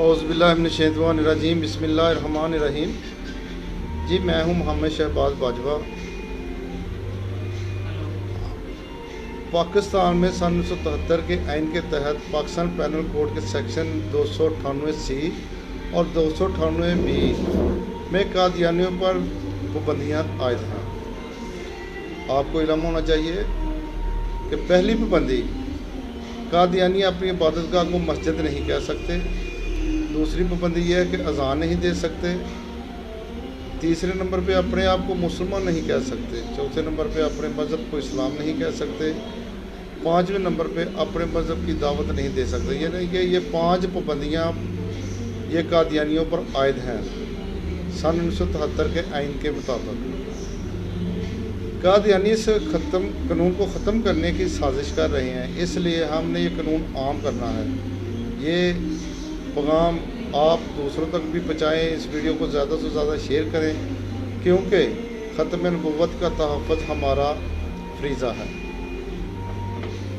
औज़ुबिल्लाहिमिनश्शैतानिर्रजीम बिस्मिल्लाहिर्रहमानिर्रहीम। जी मैं हूं मोहम्मद शहबाज बाजवा। पाकिस्तान में सन 1973 के आइन के तहत पाकिस्तान पैनल कोड के सेक्शन 298C और 298B में कादियानियों पर पाबंदियाँ आयद हैं। आपको इल्म होना चाहिए कि पहली पाबंदी, कादियानी अपनी इबादतगाह को मस्जिद नहीं कह सकते। दूसरी पाबंदी यह है कि अजान नहीं दे सकते। तीसरे नंबर पे अपने आप को मुसलमान नहीं कह सकते। चौथे नंबर पे अपने मज़हब को इस्लाम नहीं कह सकते। पाँचवें नंबर पे अपने मज़हब की दावत नहीं दे सकते। यानी कि ये 5 पाबंदियाँ ये कादियानियों पर आयद हैं सन 1973 के आइन के मुताबिक। कादियानी इस कानून को ख़त्म करने की साजिश कर रहे हैं, इसलिए हमने ये कानून आम करना है। ये पैगाम आप दूसरों तक भी पहुँचाएँ। इस वीडियो को ज़्यादा से ज़्यादा शेयर करें, क्योंकि ख़त्म नबुव्वत का तहफ़्फ़ुज़ हमारा फ़रीज़ा है।